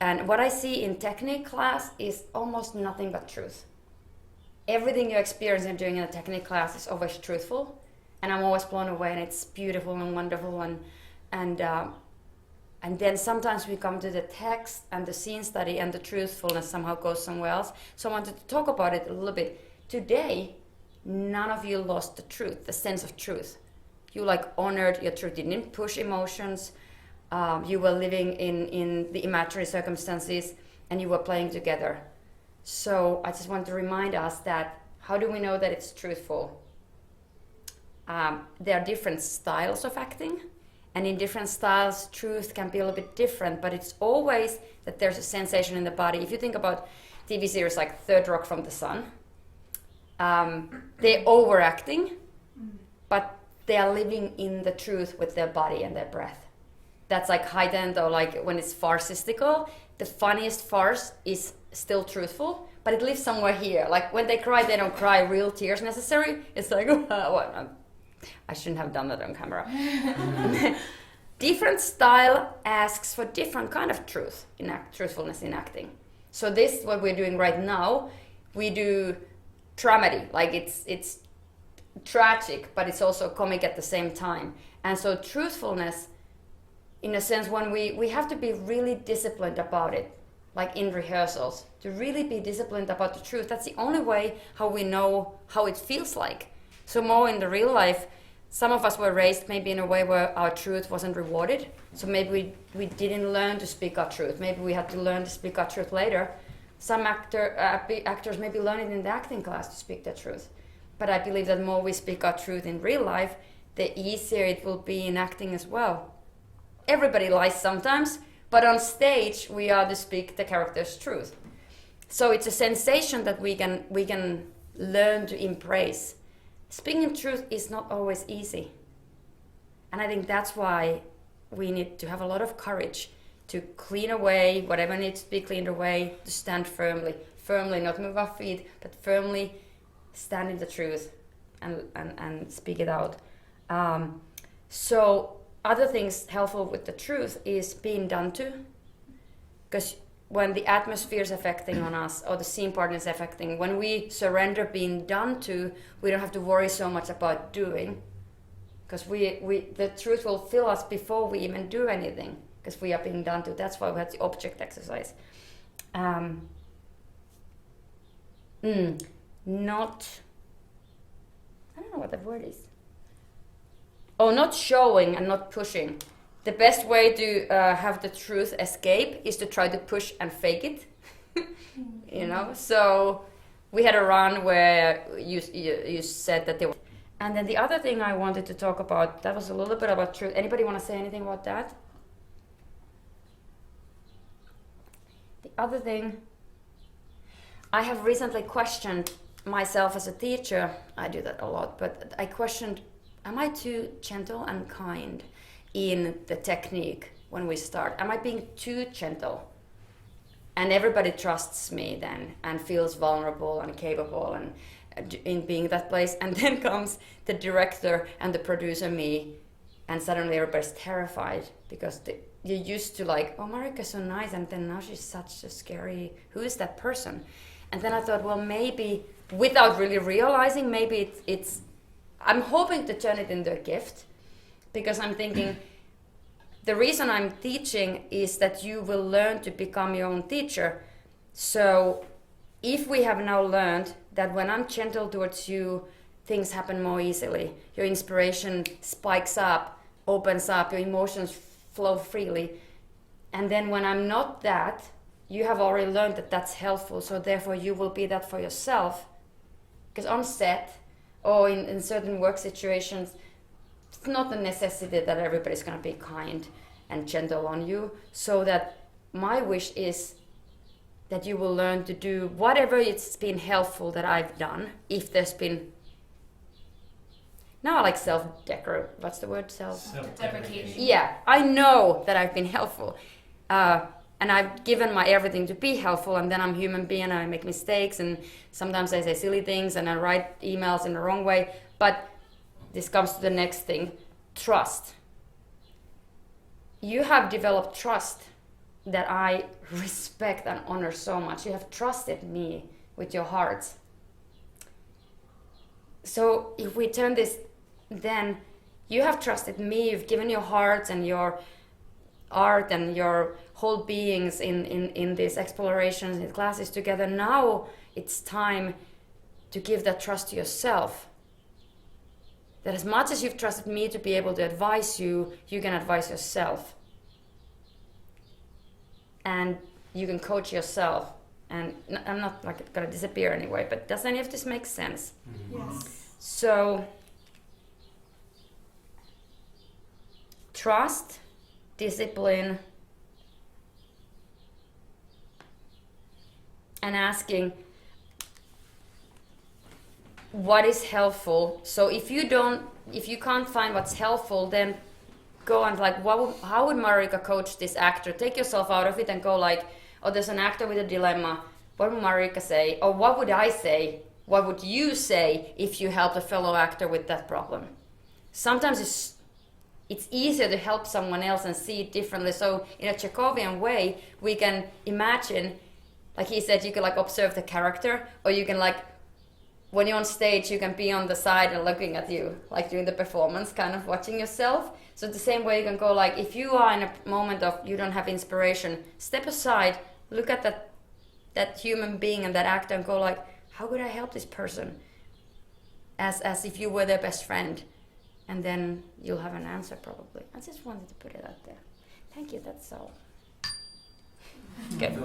And what I see in technique class is almost nothing but truth. Everything you experience in doing in a technique class is always truthful, and I'm always blown away, and it's beautiful and wonderful, and then sometimes we come to the text and the scene study, and the truthfulness somehow goes somewhere else. So I wanted to talk about it a little bit. Today, none of you lost the truth, the sense of truth. You honored your truth. You didn't push emotions. You were living in the imaginary circumstances, and you were playing together. So I just want to remind us that how do we know that it's truthful? There are different styles of acting. And in different styles, truth can be a little bit different, but it's always that there's a sensation in the body. If you think about TV series like Third Rock from the Sun, they're overacting, but they are living in the truth with their body and their breath. That's heightened, or when it's farcistical. The funniest farce is still truthful, but it lives somewhere here. When they cry, they don't cry real tears necessary. It's I shouldn't have done that on camera. Different style asks for different kind of truthfulness in acting. So this, what we're doing right now, we do dramedy. It's tragic, but it's also comic at the same time. And so truthfulness, in a sense, when we have to be really disciplined about it, in rehearsals, to really be disciplined about the truth. That's the only way how we know how it feels like. So more in the real life, some of us were raised maybe in a way where our truth wasn't rewarded. So maybe we didn't learn to speak our truth. Maybe we had to learn to speak our truth later. Some actors maybe learn it in the acting class to speak their truth. But I believe that the more we speak our truth in real life, the easier it will be in acting as well. Everybody lies sometimes, but on stage we are to speak the character's truth. So it's a sensation that we can learn to embrace. Speaking truth is not always easy. And I think that's why we need to have a lot of courage to clean away whatever needs to be cleaned away, to stand firmly, not move our feet, but firmly stand in the truth and speak it out. So other things helpful with the truth is being done to, because when the atmosphere is affecting on us, or the scene partner is affecting, when we surrender being done to, we don't have to worry so much about doing, because the truth will fill us before we even do anything, because we are being done to. That's why we have the object exercise. Not, I don't know what that word is. Oh, not showing and not pushing. The best way to have the truth escape is to try to push and fake it. So we had a run where you said that there was. And then the other thing I wanted to talk about, that was a little bit about truth. Anybody want to say anything about that? The other thing, I have recently questioned myself as a teacher. I do that a lot, but I questioned, am I too gentle and kind in the technique when we start? Am I being too gentle? And everybody trusts me then and feels vulnerable and capable and in being that place. And then comes the director and the producer me, and suddenly everybody's terrified because you're used to oh, Marjo's so nice, and then now she's such a scary, who is that person? And then I thought, well, maybe, without really realizing, maybe it's I'm hoping to turn it into a gift, because I'm thinking the reason I'm teaching is that you will learn to become your own teacher. So if we have now learned that when I'm gentle towards you, things happen more easily. Your inspiration spikes up, opens up, your emotions flow freely. And then when I'm not that, you have already learned that that's helpful. So therefore you will be that for yourself. Because on set or in certain work situations, it's not a necessity that everybody's going to be kind and gentle on you. So that my wish is that you will learn to do whatever it's been helpful that I've done. If there's been, now I like what's the word? Self-deprecation. Yeah, I know that I've been helpful. And I've given my everything to be helpful, and then I'm a human being and I make mistakes, and sometimes I say silly things and I write emails in the wrong way. But this comes to the next thing, trust. You have developed trust that I respect and honor so much. You have trusted me with your hearts. So if we turn this, then you have trusted me, you've given your hearts and your art and your whole beings in these explorations, in classes together. Now it's time to give that trust to yourself. That as much as you've trusted me to be able to advise you, you can advise yourself. And you can coach yourself. And I'm not like gonna disappear anyway, but does any of this make sense? Yes. So, trust, discipline, and asking what is helpful. So if you can't find what's helpful, then go and like, how would Marjo-Riikka coach this actor? Take yourself out of it and go like, oh, there's an actor with a dilemma. What would Marjo-Riikka say? Or what would I say? What would you say if you helped a fellow actor with that problem? Sometimes it's easier to help someone else and see it differently. So in a Chekhovian way, we can imagine, like he said, you can like observe the character, or you can like, when you're on stage, you can be on the side and looking at you, like during the performance, kind of watching yourself. So the same way you can go like, if you are in a moment of you don't have inspiration, step aside, look at that human being and that actor and go like, how could I help this person? As if you were their best friend. And then you'll have an answer probably. I just wanted to put it out there. Thank you, that's all. Good.